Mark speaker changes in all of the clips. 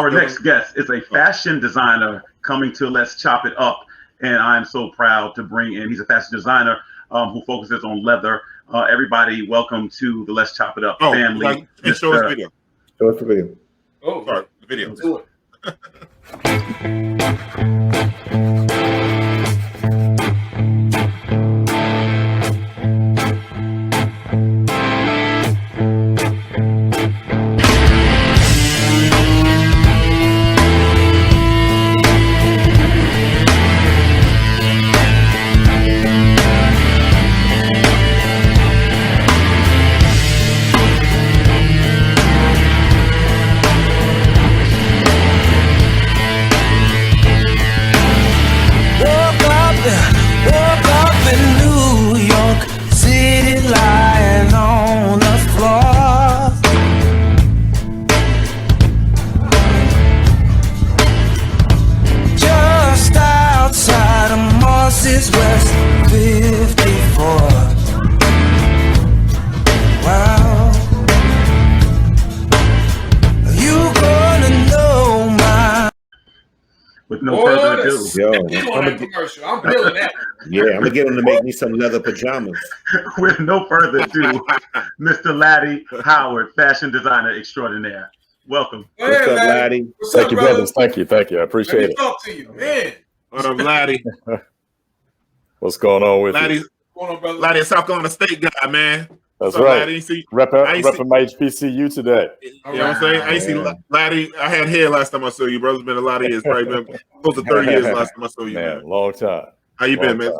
Speaker 1: Our next guest is a fashion designer coming to Let's Chop It Up, and I'm so proud to bring in. He's a fashion designer who focuses on leather. Everybody, welcome to the Let's Chop It Up family.
Speaker 2: And show us video.
Speaker 3: Show us the video.
Speaker 2: Oh, sorry, the video.
Speaker 1: Let's do it. With no further ado,
Speaker 4: I'm feeling that.
Speaker 3: Yeah, I'm gonna get him to make me some leather pajamas.
Speaker 1: With no further ado, Mr. Laddie Howard, fashion designer extraordinaire. Welcome.
Speaker 3: What's up, Laddie?
Speaker 4: Thank you,
Speaker 5: brothers. Thank you. I appreciate it.
Speaker 4: Talk to you, man.
Speaker 2: What up, Laddie?
Speaker 5: What's going on with
Speaker 2: Laddie?
Speaker 5: you?
Speaker 4: What's going on, brother?
Speaker 2: Laddie, a South Carolina State guy, man.
Speaker 5: That's
Speaker 2: So,
Speaker 5: right.
Speaker 2: Laddie,
Speaker 5: Repping my HBCU today.
Speaker 2: You know what I'm saying? I see Laddie. I had hair last time I saw you, bro. It's been a lot of years. Probably been close to 30 years last time I saw you, man.
Speaker 5: Long time.
Speaker 2: How you been, man?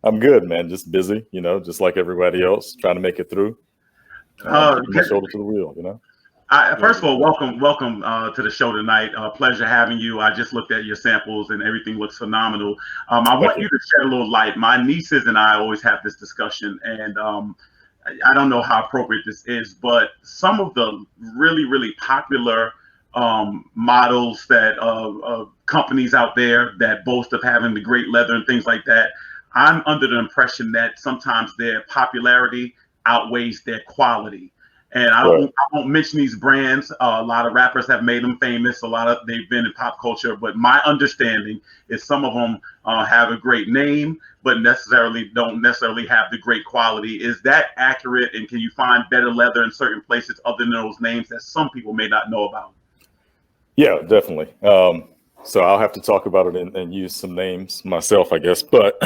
Speaker 5: I'm good, man. Just busy, just like everybody else, trying to make it through. Put my shoulder to the wheel,
Speaker 1: First of all, welcome to the show tonight. Pleasure having you. I just looked at your samples and everything looks phenomenal. I want you to shed a little light. My nieces and I always have this discussion, and I don't know how appropriate this is, but some of the really, really popular models that companies out there that boast of having the great leather and things like that, I'm under the impression that sometimes their popularity outweighs their quality. And I won't mention these brands. A lot of rappers have made them famous. They've been in pop culture. But my understanding is some of them have a great name, but don't necessarily have the great quality. Is that accurate? And can you find better leather in certain places other than those names that some people may not know about?
Speaker 5: Yeah, definitely. So I'll have to talk about it and use some names myself, I guess. But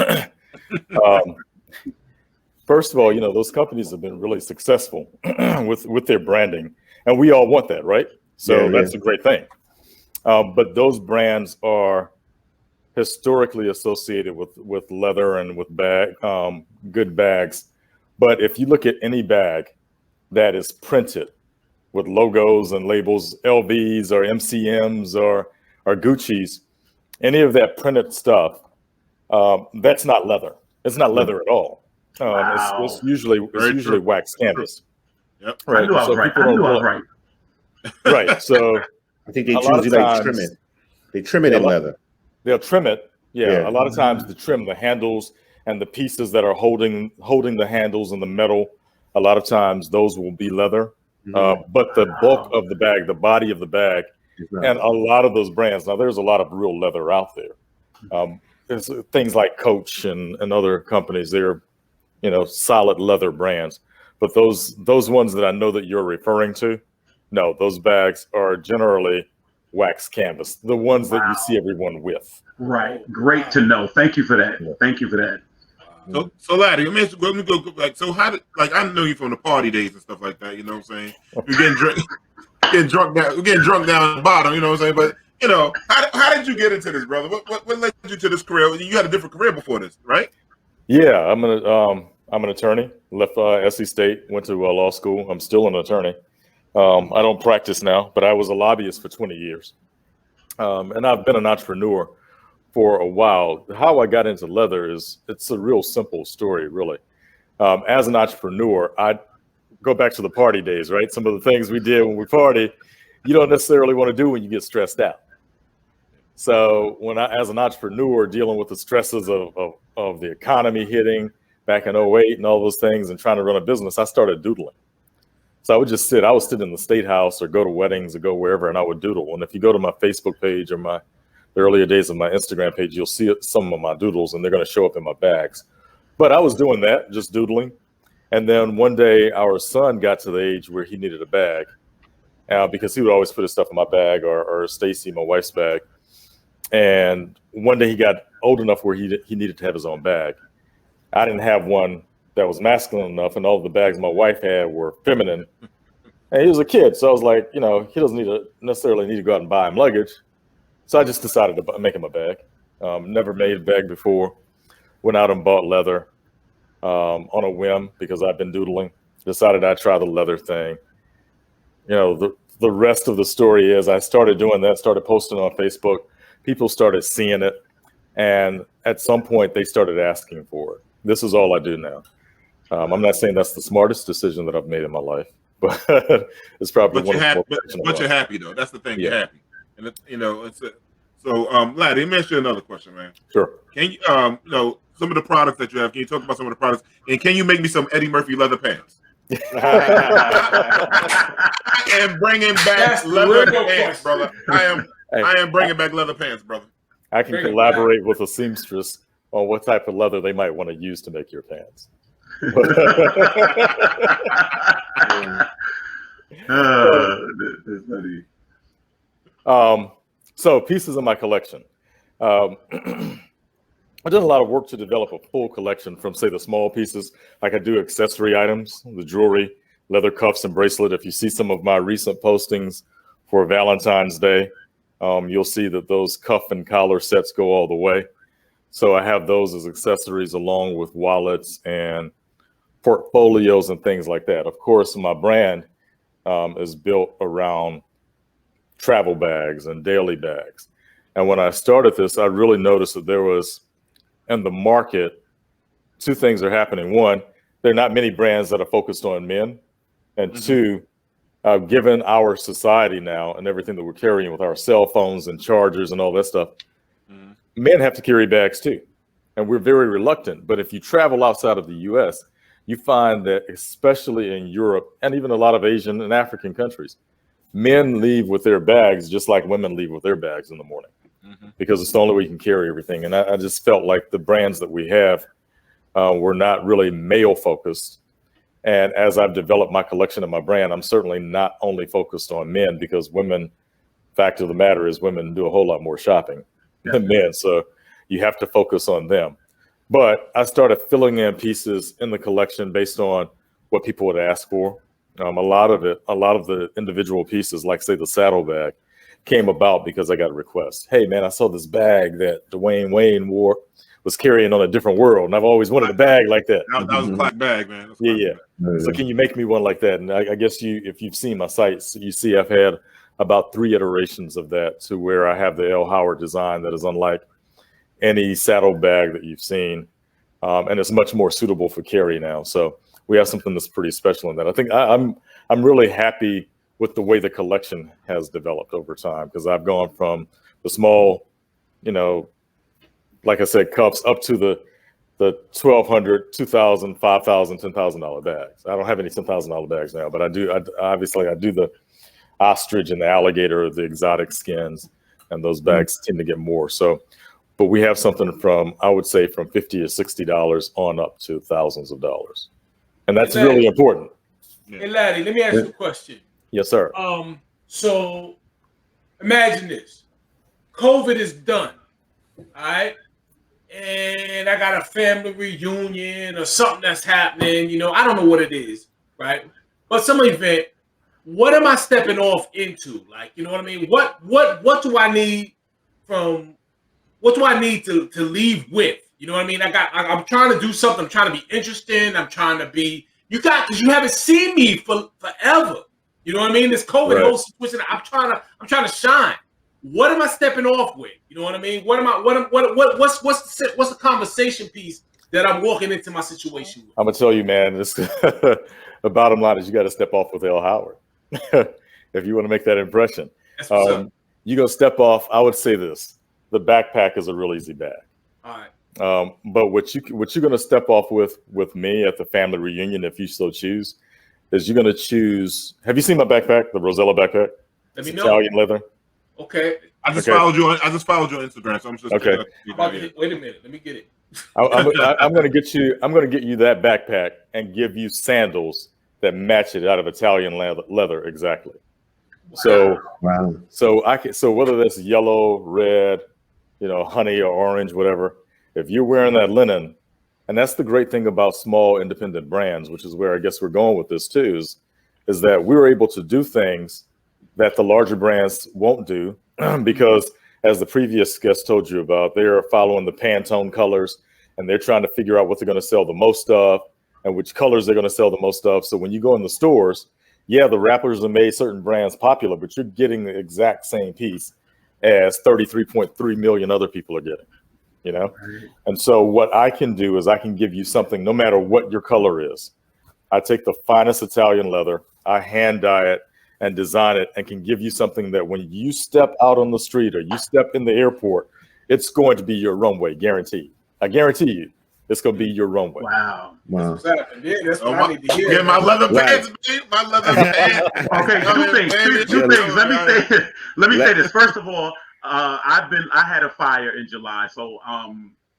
Speaker 5: first of all, those companies have been really successful with their branding, and we all want that, right? So that's a great thing. But those brands are historically associated with leather and with good bags. But if you look at any bag that is printed with logos and labels, LVs or MCMs or Gucci's, any of that printed stuff, that's not leather. It's not leather at all. It's usually wax canvas.
Speaker 2: Yep.
Speaker 1: Right. I knew I was right.
Speaker 5: Right. So
Speaker 3: I think they usually trim it. They trim it in leather.
Speaker 5: They'll trim it. Yeah. A lot of times they trim the handles and the pieces that are holding the handles and the metal. A lot of times those will be leather. But the bulk of the bag, the body of the bag, and a lot of those brands. Now there's a lot of real leather out there. There's things like Coach and other companies. They're solid leather brands, but those ones that I know that you're referring to, no, those bags are generally wax canvas, the ones that you see everyone with.
Speaker 1: Right. Great to know. Thank you for that. Thank you for that.
Speaker 2: So Laddie, let me go back. So how did, I know you from the party days and stuff like that, you know what I'm saying? You're getting drunk down the bottom, you know what I'm saying? But how did you get into this, brother? What led you to this career? You had a different career before this, right?
Speaker 5: Yeah, I'm an attorney. Left SC State, went to law school. I'm still an attorney. I don't practice now, but I was a lobbyist for 20 years. And I've been an entrepreneur for a while. How I got into leather it's a real simple story, really. As an entrepreneur, I go back to the party days, right? Some of the things we did when we party, you don't necessarily want to do when you get stressed out. So when as an entrepreneur dealing with the stresses of the economy hitting back in 2008 and all those things and trying to run a business, I started doodling. So I would just sit. I would sit in the State House or go to weddings or go wherever, and I would doodle. And if you go to my Facebook page or the earlier days of my Instagram page, you'll see some of my doodles, and they're going to show up in my bags. But I was doing that, just doodling. And then one day, our son got to the age where he needed a bag because he would always put his stuff in my bag or Stacy, my wife's bag. And one day he got old enough where he needed to have his own bag. I didn't have one that was masculine enough, and all the bags my wife had were feminine. And he was a kid, so I was like, he doesn't necessarily need to go out and buy him luggage. So I just decided to make him a bag. Never made a bag before. Went out and bought leather on a whim because I've been doodling. Decided I'd try the leather thing. The rest of the story is I started doing that, started posting on Facebook. People started seeing it. And at some point, they started asking for it. This is all I do now. I'm not saying that's the smartest decision that I've made in my life, but it's probably one of the more professional
Speaker 2: But you're
Speaker 5: ones.
Speaker 2: happy though. That's the thing.
Speaker 5: Yeah.
Speaker 2: You're happy, and so. Laddie, let me ask you another question, man.
Speaker 5: Sure.
Speaker 2: Can you, some of the products that you have? Can you talk about some of the products? And can you make me some Eddie Murphy leather pants? I am bringing back leather pants, brother. I am bringing back leather pants, brother.
Speaker 5: I can collaborate with a seamstress on what type of leather they might want to use to make your pants. So pieces of my collection. I've done a lot of work to develop a full collection from, say, the small pieces, like I do accessory items, the jewelry, leather cuffs and bracelet. If you see some of my recent postings for Valentine's Day, you'll see that those cuff and collar sets go all the way. So I have those as accessories along with wallets and portfolios and things like that. Of course, my brand is built around travel bags and daily bags. And when I started this, I really noticed that there was, in the market, two things are happening. One, there are not many brands that are focused on men. And two, given our society now and everything that we're carrying with our cell phones and chargers and all that stuff, men have to carry bags too. And we're very reluctant. But if you travel outside of the US, you find that especially in Europe and even a lot of Asian and African countries, men leave with their bags just like women leave with their bags in the morning because it's the only way you can carry everything. And I just felt like the brands that we have were not really male focused. And as I've developed my collection and my brand, I'm certainly not only focused on men because women, fact of the matter is women do a whole lot more shopping than men. So you have to focus on them. But I started filling in pieces in the collection based on what people would ask for. A lot of the individual pieces, like say the saddle bag, came about because I got requests. Hey man, I saw this bag that Dwayne Wayne was carrying on a different world, and I've always wanted a bag like that.
Speaker 2: That was a black bag, man.
Speaker 5: Yeah. So can you make me one like that? And I guess if you've seen my sites, you see I've had about 3 iterations of that to where I have the L.Howard design that is unlike any saddle bag that you've seen, and it's much more suitable for carry now. So we have something that's pretty special in that. I think I'm really happy with the way the collection has developed over time because I've gone from the small, like I said, cups up to the $1,200, $2,000, $5,000, $10,000 bags. I don't have any $10,000 bags now, but I do the ostrich and the alligator, the exotic skins, and those bags tend to get more. So, but we have something from, I would say, from $50 or $60 on up to thousands of dollars. And that's really important.
Speaker 4: Hey, Laddie, let me ask you a question.
Speaker 5: Yes, sir.
Speaker 4: So imagine this. COVID is done. All right. And I got a family reunion or something that's happening. I don't know what it is, right? But some event. What am I stepping off into? Like, you know what I mean? What do I need from? What do I need to leave with? You know what I mean? I'm trying to do something. I'm trying to be interesting. I'm trying to be. Because you haven't seen me for forever. You know what I mean? This COVID whole situation. I'm trying to shine. What am I stepping off with? You know what I mean? What's the conversation piece that I'm walking into my situation with?
Speaker 5: I'm gonna tell you, man. The bottom line is you got to step off with L.Howard if you want to make that impression. You're gonna step off. I would say this: the backpack is a real easy bag.
Speaker 4: All right.
Speaker 5: But what you're gonna step off with me at the family reunion, if you so choose, is you're going to choose. Have you seen my backpack, the Rosella backpack?
Speaker 4: Let me
Speaker 5: It's
Speaker 4: know.
Speaker 5: Italian leather.
Speaker 4: Okay.
Speaker 2: I just followed you on Instagram, so I'm just
Speaker 5: okay.
Speaker 4: Wait a minute. Let me get it.
Speaker 5: I'm going to get you. I'm going to get you that backpack and give you sandals that match it out of Italian leather exactly. So So whether that's yellow, red, honey or orange, whatever, if you're wearing that linen, and that's the great thing about small independent brands, which is where I guess we're going with this too, is that we were able to do things that the larger brands won't do because, as the previous guest told you about, they are following the Pantone colors and they're trying to figure out what they're going to sell the most of and which colors they're going to sell the most of. So when you go in the stores, yeah, the wrappers have made certain brands popular, but you're getting the exact same piece as 33.3 million other people are getting, And so what I can do is I can give you something no matter what your color is. I take the finest Italian leather, I hand dye it and design it, and can give you something that when you step out on the street or you step in the airport, it's going to be your runway, guaranteed. I guarantee you, it's going to be your runway.
Speaker 1: Wow.
Speaker 4: That's what I need to hear.
Speaker 2: Yeah, my leather pants, babe. My leather pants.
Speaker 1: Okay, two things. Let me say this. First of all, I had a fire in July, so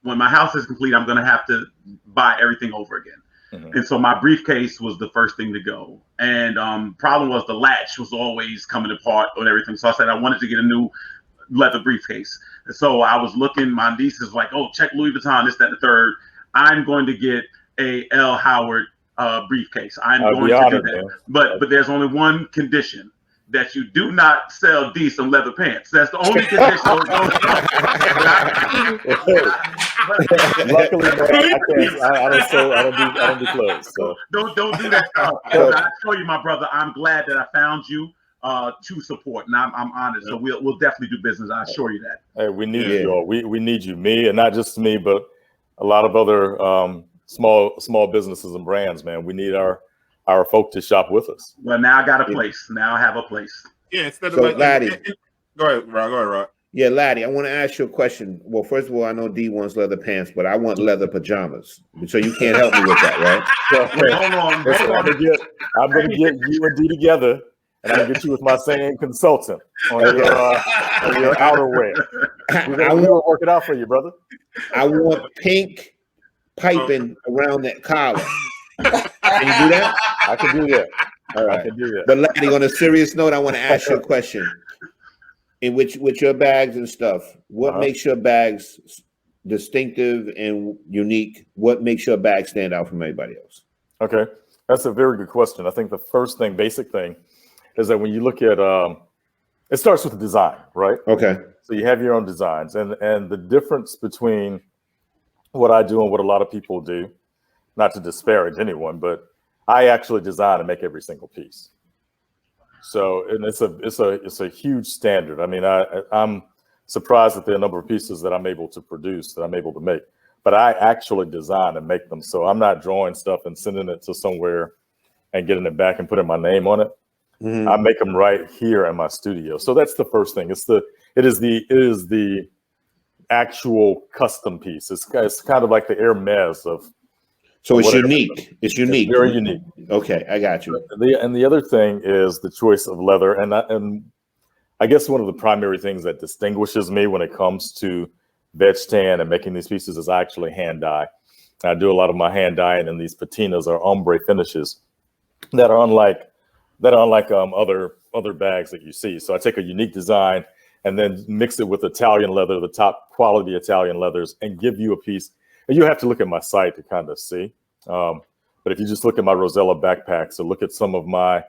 Speaker 1: when my house is complete, I'm gonna have to buy everything over again. Mm-hmm. And so my briefcase was the first thing to go. And problem was the latch was always coming apart and everything. So I said I wanted to get a new leather briefcase. And so I was looking, my niece is like, oh, check Louis Vuitton, this, that, and the third. I'm going to get a L.Howard briefcase. I'm going to do that. But there's only one condition, that you do not sell decent leather pants. That's the only condition.
Speaker 5: Luckily, I don't do clothes. So
Speaker 1: don't do that stuff. I tell you, my brother, I'm glad that I found you to support, and I'm honored. So we'll definitely do business. I assure you that.
Speaker 5: Hey, we need you all. We need you, me, and not just me, but a lot of other small businesses and brands. Man, we need our folk to shop with us.
Speaker 1: Well, now I got a place. Now I have a place.
Speaker 2: Yeah, instead
Speaker 3: of
Speaker 2: Laddie. Go ahead, Rod.
Speaker 3: Yeah, Laddie, I want to ask you a question. Well, first of all, I know D wants leather pants, but I want leather pajamas. So you can't help me with that, right?
Speaker 1: Hold on.
Speaker 5: I'm going to get you and D together, and I'm going to get you with my same consultant on your outerwear. We will work it out for you, brother.
Speaker 3: I want pink piping around that collar. Can you do that?
Speaker 5: I can do that.
Speaker 3: All right.
Speaker 5: I can do that.
Speaker 3: But Laddie, on a serious note, I want to ask you a question. With your bags and stuff, what makes your bags distinctive and unique? What makes your bag stand out from everybody else?
Speaker 5: Okay, that's a very good question. I think the first thing, basic thing, is that when you look at it starts with the design, right?
Speaker 3: Okay.
Speaker 5: So you have your own designs, and the difference between what I do and what a lot of people do, not to disparage anyone, but I actually design and make every single piece. So, and it's a huge standard. I mean, I'm surprised at the number of pieces that I'm able to produce, that I'm able to make, but I actually design and make them. So I'm not drawing stuff and sending it to somewhere and getting it back and putting my name on it. Mm-hmm. I make them right here in my studio. So that's the first thing. It is the actual custom piece. It's kind of like the Hermes of.
Speaker 3: So it's unique. It's unique.
Speaker 5: It's very unique.
Speaker 3: Okay, I got you.
Speaker 5: The other thing is the choice of leather, and I guess one of the primary things that distinguishes me when it comes to veg tan and making these pieces is I actually hand dye. I do a lot of my hand dyeing, and these patinas are ombre finishes that are unlike other bags that you see. So I take a unique design and then mix it with Italian leather, the top quality Italian leathers, and give you a piece. And you have to look at my site to kind of see. But if you just look at my Rosella backpacks or look at some of my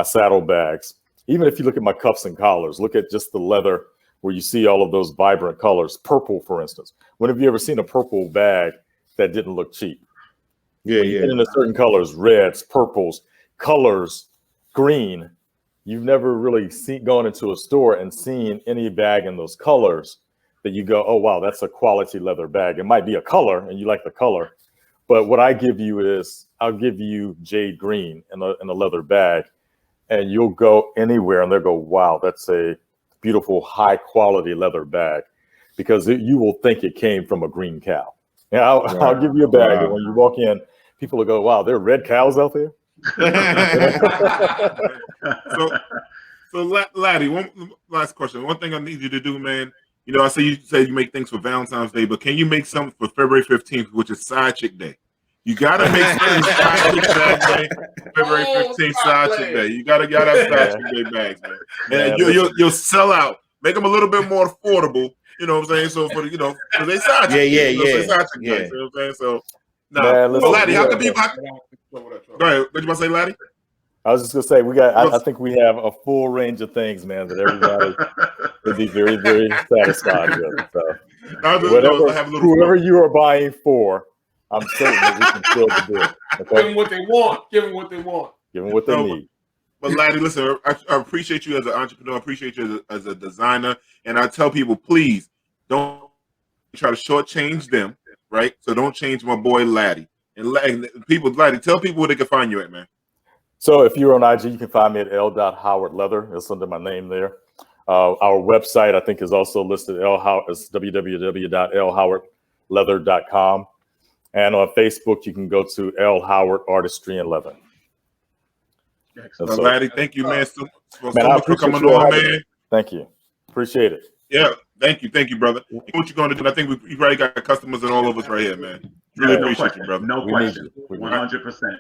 Speaker 5: saddle bags, even if you look at my cuffs and collars, look at just the leather where you see all of those vibrant colors. Purple, for instance. When have you ever seen a purple bag that didn't look cheap?
Speaker 3: Yeah.
Speaker 5: In the certain colors, reds, purples, colors, green. You've never really gone into a store and seen any bag in those colors that you go, oh, wow, that's a quality leather bag. It might be a color and you like the color, but what I give you is I'll give you jade green in a leather bag, and you'll go anywhere and they'll go, wow, that's a beautiful, high quality leather bag, because you will think it came from a green cow. Yeah, I'll give you a bag, and when you walk in, people will go, wow, there are red cows out there.
Speaker 2: So Laddie, one last question. One thing I need you to do, man. You know, I say you make things for Valentine's Day, but can you make something for February 15th, which is Side Chick Day? You gotta make something Side Chick Day, February 15th, Side Chick Day. You gotta have Side Chick Day bags, man. And you'll sell out. Make them a little bit more affordable. You know what I'm saying? So for because they Side Chick. They Side Chick Day. You know what I'm saying? So Laddie, how come you? Go ahead. What you want to say, Laddie?
Speaker 5: I was just gonna say I think we have a full range of things, man, that everybody would be very, very satisfied with. So whoever you are buying for, I'm certain that we can still do it. Okay?
Speaker 4: Give them what they want. Give them what they want.
Speaker 5: Give them what they need.
Speaker 2: But Laddie, listen, I appreciate you as an entrepreneur. I appreciate you as a designer, and I tell people, please don't try to shortchange them, right? So don't change my boy Laddie. And Laddie, tell people where they can find you at, man.
Speaker 5: So if you're on IG, you can find me at L.Howard Leather. It's under my name there. Our website, I think, is also listed. L.Howard is www.lhowardleather.com. And on Facebook, you can go to L.Howard Artistry and Leather.
Speaker 2: Excellent. So, Laddie, thank you, man, so much for coming on, man.
Speaker 5: Thank you. Appreciate it.
Speaker 2: Yeah, thank you, brother. What you going to do? I think we've already got customers and all of us right here, man. Really appreciate you, brother.
Speaker 1: No question. 100%.